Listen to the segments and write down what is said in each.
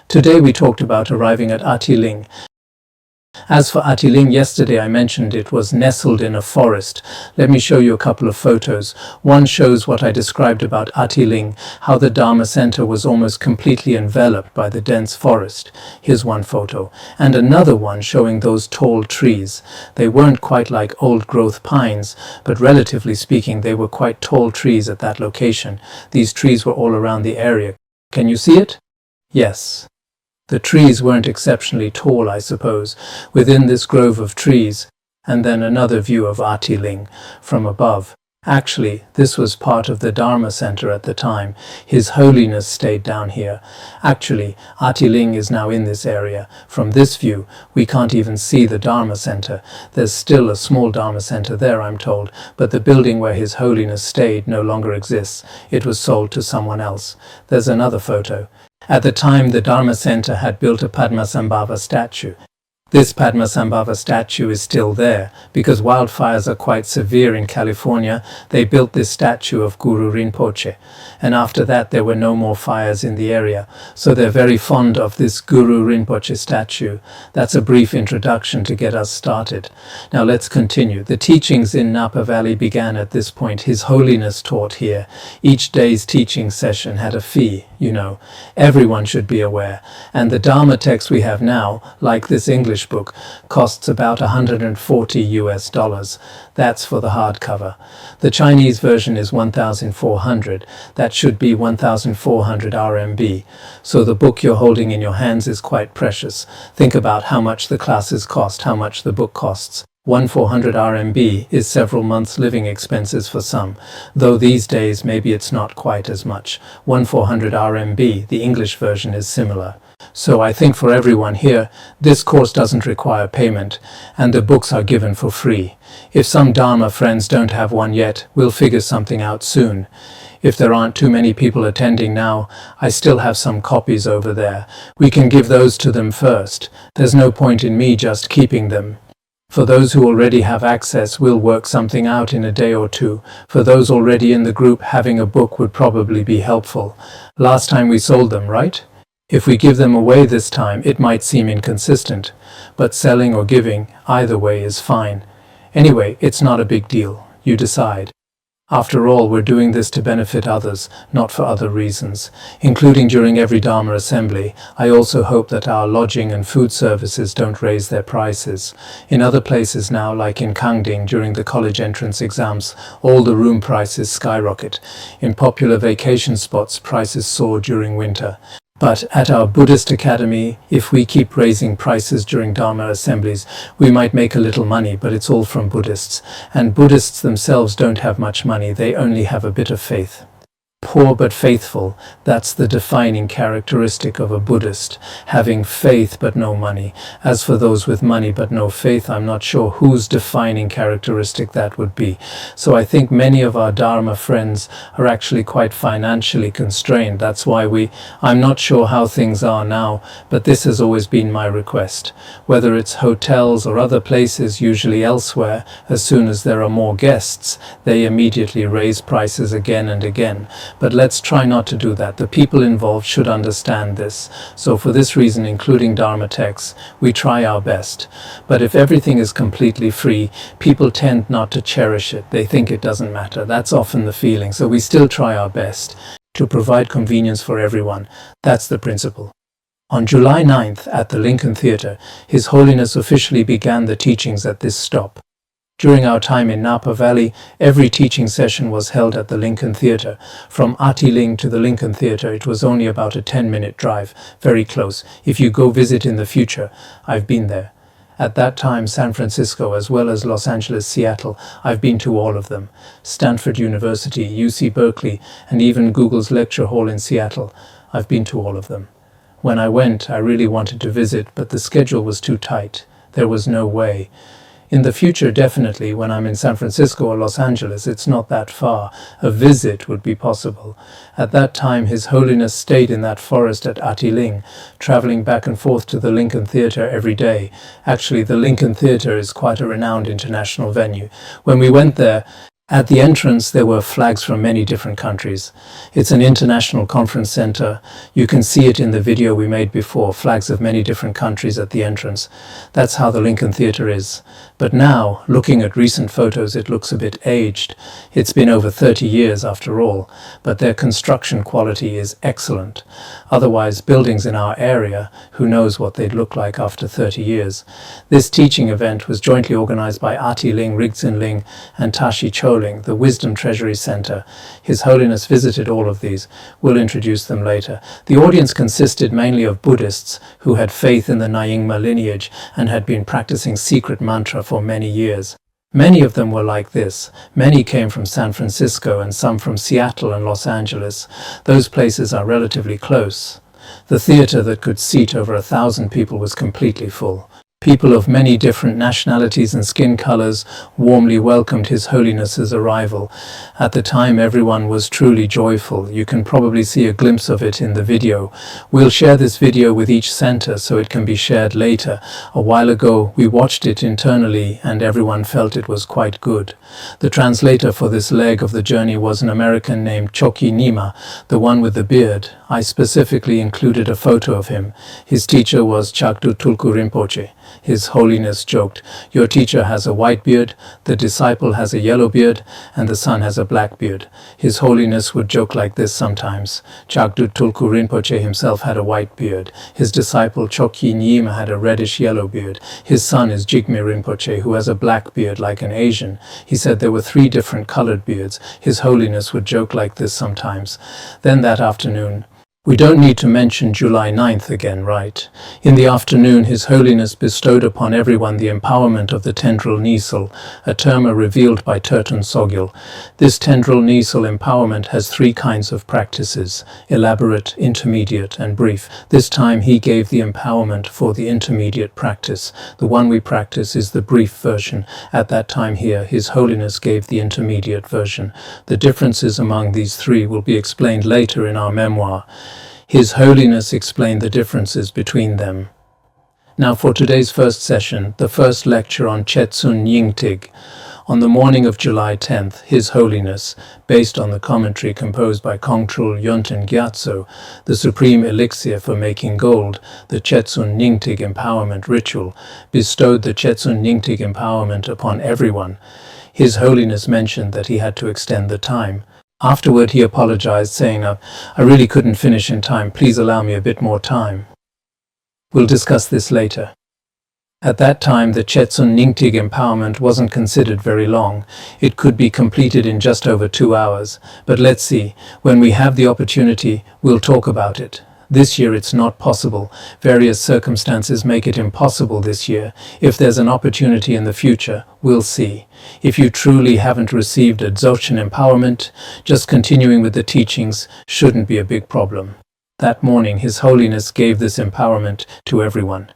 Today we talked about arriving at Ati Ling. As for Ati Ling, yesterday I mentioned it was nestled in a forest. Let me show you a couple of photos. One shows what I described about Ati Ling, how the Dharma center was almost completely enveloped by the dense forest. Here's one photo. And another one showing those tall trees. They weren't quite like old-growth pines, but relatively speaking they were quite tall trees at that location. These trees were all around the area. Can you see it? Yes. The trees weren't exceptionally tall, I suppose, within this grove of trees, and then another view of Ati Ling from above. Actually, this was part of the Dharma center at the time. His Holiness stayed down here. Actually, Ati Ling is now in this area. From this view, we can't even see the Dharma center. There's still a small Dharma center there, I'm told, but the building where His Holiness stayed no longer exists. It was sold to someone else. There's another photo. At the time, the Dharma Center had built a Padmasambhava statue. This Padmasambhava statue is still there. Because wildfires are quite severe in California, they built this statue of Guru Rinpoche. And after that there were no more fires in the area. So they're very fond of this Guru Rinpoche statue. That's a brief introduction to get us started. Now let's continue. The teachings in Napa Valley began at this point. His Holiness taught here. Each day's teaching session had a fee, you know. Everyone should be aware. And the Dharma text we have now, like this English book, costs about $140. That's for the hardcover. The Chinese version is 1,400. That should be 1,400 RMB. So the book you're holding in your hands is quite precious. Think about how much the classes cost, how much the book costs. 1,400 RMB is several months' living expenses for some, though these days maybe it's not quite as much. 1,400 RMB, the English version, is similar. So I think for everyone here, this course doesn't require payment, and the books are given for free. If some Dharma friends don't have one yet, we'll figure something out soon. If there aren't too many people attending now, I still have some copies over there. We can give those to them first. There's no point in me just keeping them. For those who already have access, we'll work something out in a day or two. For those already in the group, having a book would probably be helpful. Last time we sold them, right? If we give them away this time, it might seem inconsistent. But selling or giving, either way is fine. Anyway, it's not a big deal. You decide. After all, we're doing this to benefit others, not for other reasons. Including during every Dharma assembly, I also hope that our lodging and food services don't raise their prices. In other places now, like in Kangding during the college entrance exams, all the room prices skyrocket. In popular vacation spots, prices soar during winter. But at our Buddhist academy, if we keep raising prices during Dharma assemblies, we might make a little money, but it's all from Buddhists. And Buddhists themselves don't have much money, they only have a bit of faith. Poor but faithful, that's the defining characteristic of a Buddhist, having faith but no money. As for those with money but no faith, I'm not sure whose defining characteristic that would be. So I think many of our Dharma friends are actually quite financially constrained. That's why I'm not sure how things are now, but this has always been my request. Whether it's hotels or other places, usually elsewhere, as soon as there are more guests, they immediately raise prices again and again. But let's try not to do that. The people involved should understand this. So for this reason, including Dharma texts, we try our best. But if everything is completely free, people tend not to cherish it. They think it doesn't matter. That's often the feeling. So we still try our best to provide convenience for everyone. That's the principle. On July 9th at the Lincoln Theatre, His Holiness officially began the teachings at this stop. During our time in Napa Valley, every teaching session was held at the Lincoln Theatre. From Ati Ling to the Lincoln Theatre, it was only about a 10-minute drive, very close. If you go visit in the future, I've been there. At that time, San Francisco, as well as Los Angeles, Seattle, I've been to all of them. Stanford University, UC Berkeley, and even Google's lecture hall in Seattle. I've been to all of them. When I went, I really wanted to visit, but the schedule was too tight. There was no way. In the future, definitely, when I'm in San Francisco or Los Angeles, it's not that far. A visit would be possible. At that time, His Holiness stayed in that forest at Ati Ling, traveling back and forth to the Lincoln Theatre every day. Actually, the Lincoln Theatre is quite a renowned international venue. When we went there, At the entrance, there were flags from many different countries. It's an international conference center. You can see it in the video we made before, flags of many different countries at the entrance. That's how the Lincoln Theatre is. But now, looking at recent photos, it looks a bit aged. It's been over 30 years after all, but their construction quality is excellent. Otherwise, buildings in our area, who knows what they'd look like after 30 years. This teaching event was jointly organized by Ati Ling, Rigdzin Ling, and Tashi Chöling, the Wisdom Treasury Center. His Holiness visited all of these. We'll introduce them later. The audience consisted mainly of Buddhists who had faith in the Nyima lineage and had been practicing secret mantra for many years. Many of them were like this. Many came from San Francisco and some from Seattle and Los Angeles. Those places are relatively close. The theater that could seat over 1,000 people was completely full. People of many different nationalities and skin colors warmly welcomed His Holiness's arrival. At the time, everyone was truly joyful. You can probably see a glimpse of it in the video. We'll share this video with each center so it can be shared later. A while ago, we watched it internally and everyone felt it was quite good. The translator for this leg of the journey was an American named Chokyi Nyima, the one with the beard. I specifically included a photo of him. His teacher was Chakdu Tulku Rinpoche. His Holiness joked, "Your teacher has a white beard, the disciple has a yellow beard, and the son has a black beard." His Holiness would joke like this sometimes. Chakdu Tulku Rinpoche himself had a white beard. His disciple Chokyi Nyima had a reddish-yellow beard. His son is Jigme Rinpoche, who has a black beard like an Asian. He said there were 3 different colored beards. His Holiness would joke like this sometimes. Then that afternoon, we don't need to mention July 9th again, right? In the afternoon, His Holiness bestowed upon everyone the empowerment of the tendril nisal, a term revealed by Tertun Sogyal. This tendril nisal empowerment has 3 kinds of practices: elaborate, intermediate, and brief. This time he gave the empowerment for the intermediate practice. The one we practice is the brief version. At that time here, His Holiness gave the intermediate version. The differences among these 3 will be explained later in our memoir. His Holiness explained the differences between them. Now for today's first session, the first lecture on Chetsun Nyingtig. On the morning of July 10th, His Holiness, based on the commentary composed by Kongtrul Yönten Gyatso, the supreme elixir for making gold, the Chetsun Nyingtig empowerment ritual, bestowed the Chetsun Nyingtig empowerment upon everyone. His Holiness mentioned that he had to extend the time. Afterward, he apologized, saying, I really couldn't finish in time. Please allow me a bit more time. We'll discuss this later. At that time, the Chetsun Nyingtig empowerment wasn't considered very long. It could be completed in just over 2 hours. But let's see. When we have the opportunity, we'll talk about it. This year it's not possible. Various circumstances make it impossible this year. If there's an opportunity in the future, we'll see. If you truly haven't received a Dzogchen empowerment, just continuing with the teachings shouldn't be a big problem. That morning, His Holiness gave this empowerment to everyone.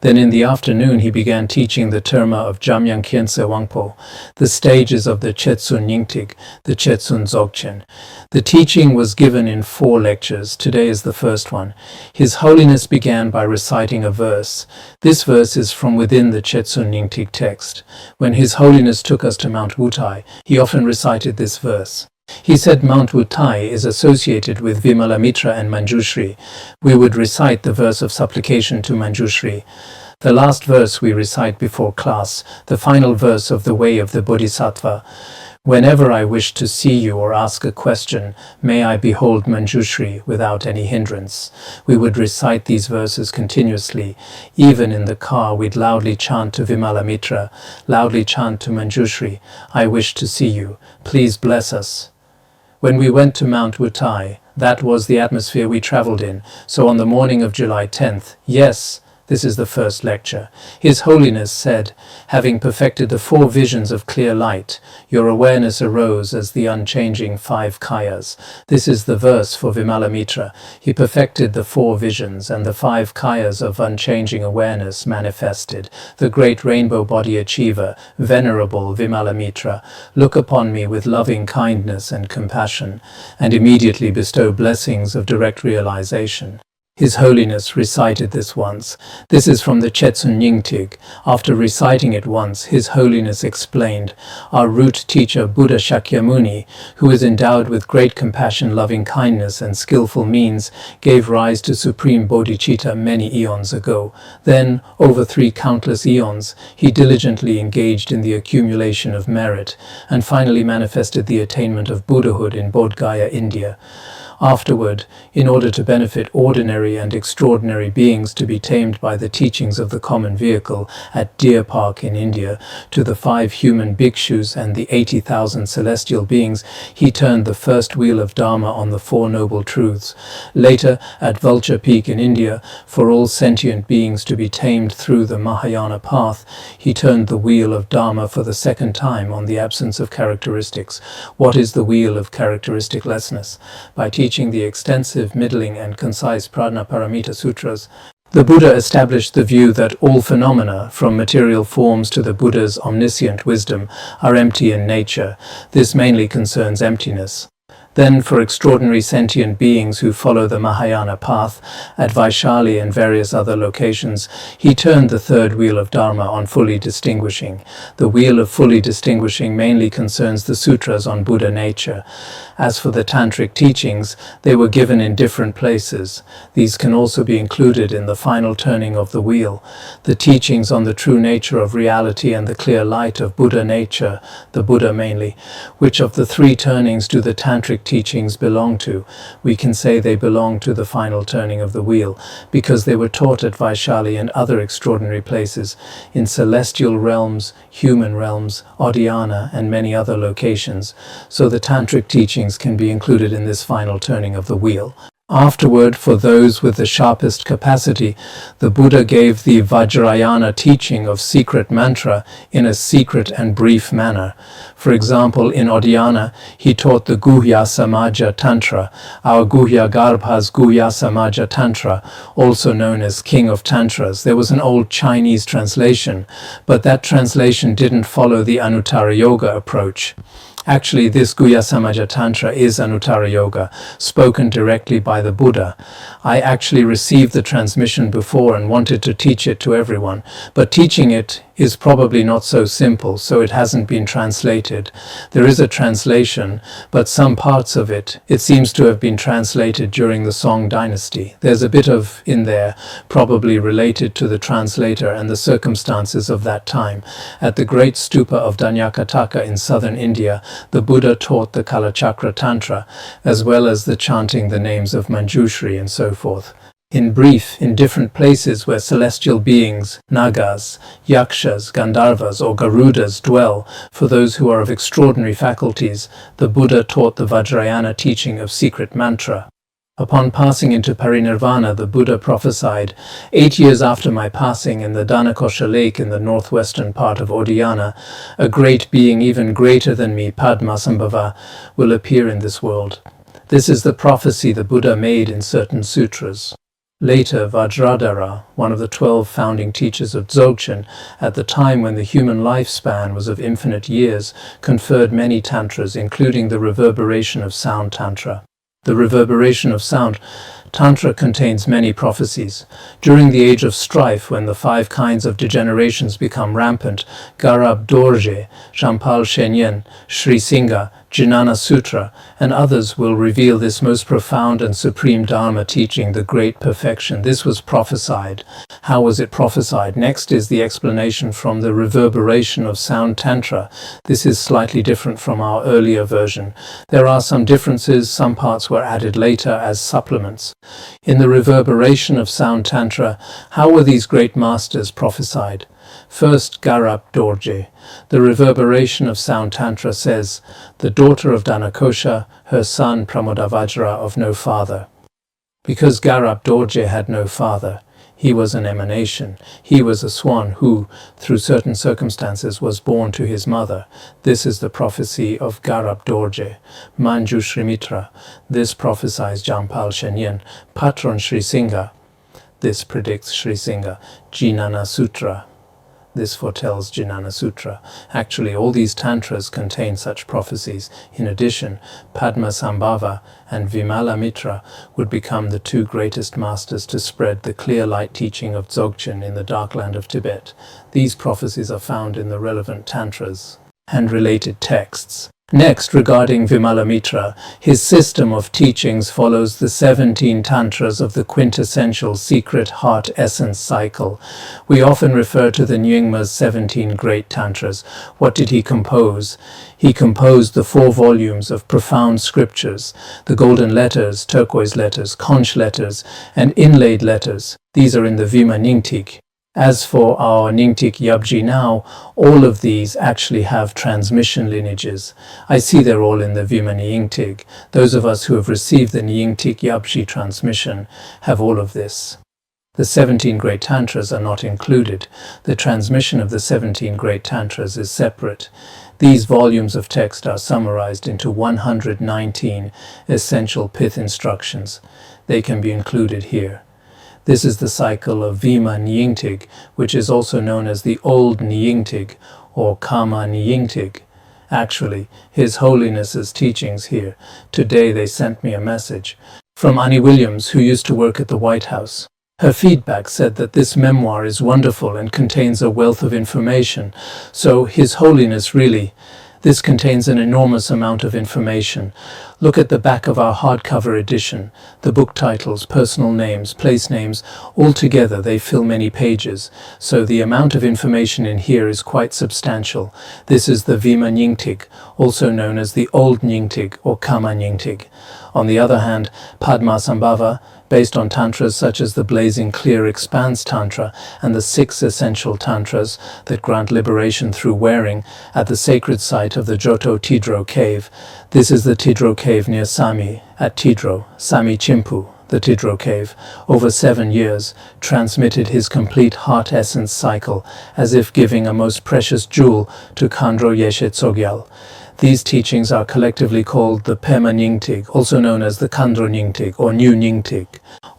Then in the afternoon, he began teaching the terma of Jamyang Khyentse Wangpo, the stages of the Chetsun Nyingtig, the Chetsun Dzogchen. The teaching was given in 4 lectures. Today is the first one. His Holiness began by reciting a verse. This verse is from within the Chetsun Nyingtig text. When His Holiness took us to Mount Wutai, he often recited this verse. He said Mount Wutai is associated with Vimalamitra and Manjushri. We would recite the verse of supplication to Manjushri. The last verse we recite before class, the final verse of the way of the Bodhisattva. Whenever I wish to see you or ask a question, may I behold Manjushri without any hindrance. We would recite these verses continuously. Even in the car, we'd loudly chant to Vimalamitra, loudly chant to Manjushri, I wish to see you. Please bless us. When we went to Mount Wutai, that was the atmosphere we traveled in. So on the morning of July 10th, yes, this is the first lecture, His Holiness said, having perfected the 4 visions of clear light, your awareness arose as the unchanging 5 kayas. This is the verse for Vimalamitra. He perfected the 4 visions and the 5 kayas of unchanging awareness manifested. The great rainbow body achiever, venerable Vimalamitra, look upon me with loving kindness and compassion, and immediately bestow blessings of direct realization. His Holiness recited this once. This is from the Chetsun Nyingtig. After reciting it once, His Holiness explained, "Our root teacher Buddha Shakyamuni, who is endowed with great compassion, loving kindness, and skillful means, gave rise to Supreme Bodhicitta many eons ago. Then, over 3 countless eons, he diligently engaged in the accumulation of merit, and finally manifested the attainment of Buddhahood in Bodh Gaya, India. Afterward, in order to benefit ordinary and extraordinary beings to be tamed by the teachings of the common vehicle at Deer Park in India, to the 5 human bhikshus and the 80,000 celestial beings, he turned the first wheel of Dharma on the 4 noble truths. Later, at Vulture Peak in India, for all sentient beings to be tamed through the Mahayana path, he turned the wheel of Dharma for the 2nd time on the absence of characteristics. What is the wheel of characteristiclessness? By teaching the extensive, middling, and concise Prajnaparamita Sutras, the Buddha established the view that all phenomena, from material forms to the Buddha's omniscient wisdom, are empty in nature. This mainly concerns emptiness. Then, for extraordinary sentient beings who follow the Mahayana path, at Vaishali and various other locations, he turned the 3rd wheel of Dharma on fully distinguishing. The wheel of fully distinguishing mainly concerns the sutras on Buddha nature. As for the tantric teachings, they were given in different places. These can also be included in the final turning of the wheel. The teachings on the true nature of reality and the clear light of Buddha nature, the Buddha mainly. Which of the 3 turnings do the tantric teachings belong to? We can say they belong to the final turning of the wheel, because they were taught at Vaishali and other extraordinary places, in celestial realms, human realms, Odhyana, and many other locations. So the tantric teachings can be included in this final turning of the wheel. Afterward, for those with the sharpest capacity, the Buddha gave the Vajrayana teaching of secret mantra in a secret and brief manner. For example, in Odhyana, he taught the Guhya Samaja Tantra, our Guhya Garbha's Guhya Samaja Tantra, also known as King of Tantras. There was an old Chinese translation, but that translation didn't follow the Anuttara Yoga approach. Actually, this Guhya Samaja Tantra is Anuttara Yoga, spoken directly by the Buddha. I actually received the transmission before and wanted to teach it to everyone, but teaching it is probably not so simple, so it hasn't been translated. There is a translation, but some parts of it seems to have been translated during the Song dynasty. There's a bit of in there, probably related to the translator and the circumstances of that time. At the great stupa of Danyakataka in southern India, the Buddha taught the Kalachakra Tantra, as well as the chanting the names of Manjushri and so forth. In brief, in different places where celestial beings, Nagas, Yakshas, Gandharvas, or Garudas dwell, for those who are of extraordinary faculties, the Buddha taught the Vajrayana teaching of secret mantra. Upon passing into parinirvana, the Buddha prophesied, 8 years after my passing in the Dhanakosha lake in the northwestern part of Odhyana, a great being even greater than me, Padmasambhava, will appear in this world. This is the prophecy the Buddha made in certain sutras. Later, Vajradhara, one of the 12 founding teachers of Dzogchen, at the time when the human lifespan was of infinite years, conferred many tantras, including the reverberation of sound tantra. The reverberation of sound Tantra contains many prophecies. During the age of strife, when the 5 kinds of degenerations become rampant, Garab Dorje, Jampal Shenyen, Sri Singha, Jnana Sutra, and others will reveal this most profound and supreme Dharma teaching, the great perfection. This was prophesied. How was it prophesied? Next is the explanation from the reverberation of sound Tantra. This is slightly different from our earlier version. There are some differences, some parts were added later as supplements. In the reverberation of sound Tantra, how were these great masters prophesied? First, Garab Dorje. The reverberation of sound Tantra says, the daughter of Dhanakosha, her son Pramodavajra of no father. Because Garab Dorje had no father, he was an emanation. He was a swan who, through certain circumstances, was born to his mother. This is the prophecy of Garab Dorje. Manjushri Mitra. This prophesies Jampal Shenyen. Patron Sri Singha. This predicts Sri Singha. Jnana Sutra. This foretells Jnana Sutra. Actually, all these tantras contain such prophecies. In addition, Padmasambhava and Vimalamitra would become the two greatest masters to spread the clear light teaching of Dzogchen in the dark land of Tibet. These prophecies are found in the relevant tantras and related texts. Next, regarding Vimalamitra, his system of teachings follows the 17 tantras of the quintessential secret heart essence cycle. We often refer to the Nyingma's 17 great tantras. What did he compose? He composed the 4 volumes of profound scriptures, the golden letters, turquoise letters, conch letters, and inlaid letters. These are in the Vima Nyingtig. As for our Nyingtik Yabji now, all of these actually have transmission lineages. I see they're all in the Vima Nyingtig. Those of us who have received the Nyingtik Yabji transmission have all of this. The 17 great tantras are not included. The transmission of the 17 great tantras is separate. These volumes of text are summarized into 119 essential pith instructions. They can be included here. This is the cycle of Vima Nyingtig, which is also known as the Old Nyingtig or Karma Nyingtig. Actually, His Holiness's teachings here. Today they sent me a message from Annie Williams, who used to work at the White House. Her feedback said that this memoir is wonderful and contains a wealth of information. So His Holiness really, this contains an enormous amount of information. Look at the back of our hardcover edition. The book titles, personal names, place names, all together they fill many pages. So the amount of information in here is quite substantial. This is the Vima Nyingtig, also known as the Old Nyingtig or Karma Nyingtig. On the other hand, Padmasambhava, based on tantras such as the Blazing Clear Expanse Tantra and the 6 essential tantras that grant liberation through wearing at the sacred site of the Joto Tidro cave. This is the Tidro cave near Sami at Tidro, Sami Chimpu, the Tidro cave, over 7 years, transmitted his complete heart essence cycle as if giving a most precious jewel to Khandro Yeshe Tsogyal. These teachings are collectively called the Pema Nyingtig, also known as the Khandro Nyingtig or New Nyingtig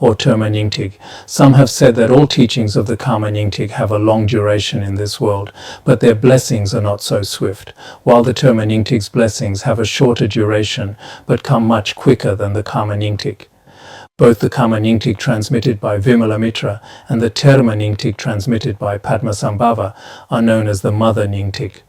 or Terma Nyingtig. Some have said that all teachings of the Karma Nyingtig have a long duration in this world, but their blessings are not so swift, while the Terma Nyingtig's blessings have a shorter duration but come much quicker than the Karma Nyingtig. Both the Karma Nyingtig transmitted by Vimalamitra and the Terma Nyingtig transmitted by Padmasambhava are known as the Mother Nyingtig.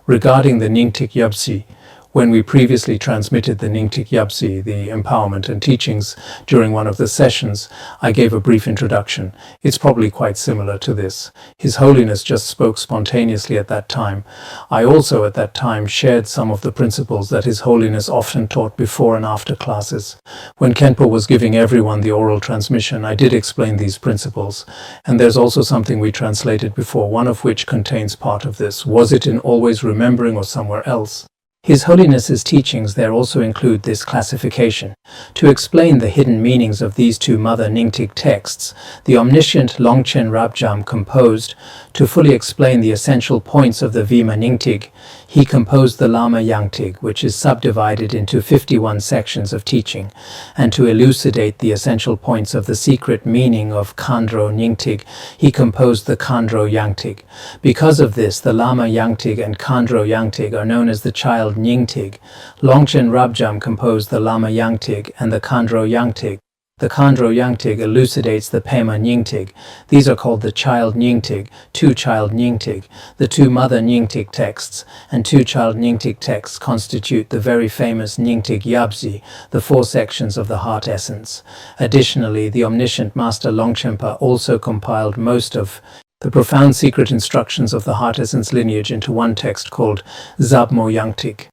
Regarding the Nyingtik Yabsi, when we previously transmitted the Nyingtik Yabsi, the empowerment and teachings, during one of the sessions, I gave a brief introduction. It's probably quite similar to this. His Holiness just spoke spontaneously at that time. I also at that time shared some of the principles that His Holiness often taught before and after classes. When Khenpo was giving everyone the oral transmission, I did explain these principles. And there's also something we translated before, one of which contains part of this. Was it in Always Remembering or somewhere else? His Holiness's teachings there also include this classification. To explain the hidden meanings of these 2 Mother Nyingtik texts, the omniscient Longchen Rabjam composed, to fully explain the essential points of the Vima Nyingtig, he composed the Lama Yangtig, which is subdivided into 51 sections of teaching, and to elucidate the essential points of the secret meaning of Khandro Nyingtig, he composed the Khandro Yangtig. Because of this, the Lama Yangtig and Khandro Yangtig are known as the Child Nyingtig. Longchen Rabjam composed the Lama Yangtig and the Khandro Yangtig. The Khandro Yangtig elucidates the Pema Nyingtig. These are called the Child Nyingtig, 2 Child Nyingtig. The 2 Mother Nyingtig texts and 2 Child Nyingtig texts constitute the very famous Nyingtik Yabzi, the 4 sections of the heart essence. Additionally, the omniscient Master Longchenpa also compiled most of the profound secret instructions of the heart essence lineage into one text called Zabmo Yangtig.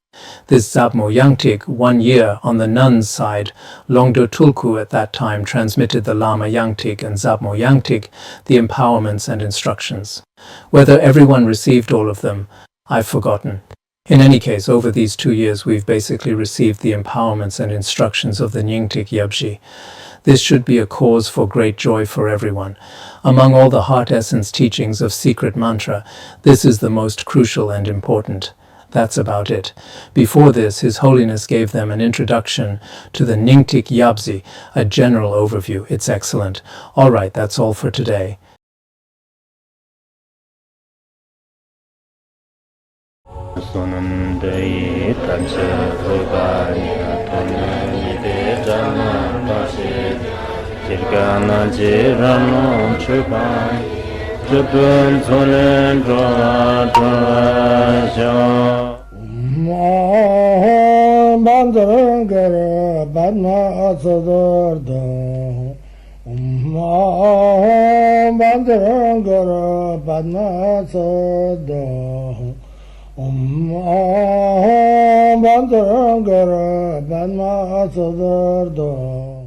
This Zabmo Yangtig, 1 year on the nuns' side, Longdo Tulku at that time transmitted the Lama Yangtig and Zabmo Yangtig, the empowerments and instructions. Whether everyone received all of them, I've forgotten. In any case, over these 2 years we've basically received the empowerments and instructions of the Nyingtik Yabji. This should be a cause for great joy for everyone. Among all the heart essence teachings of secret mantra, this is the most crucial and important. That's about it. Before this, His Holiness gave them an introduction to the Nyingtik Yabzi, a general overview. It's excellent. All right, that's all for today. Sunandai Tamsa Rubaya Tonani Jana Pasi Jirgana Jirano Chubai Jupun Solen Droja Bandarangara Padmasambhava Bandarangara Padmasambhava Bandarangara Padmasambhava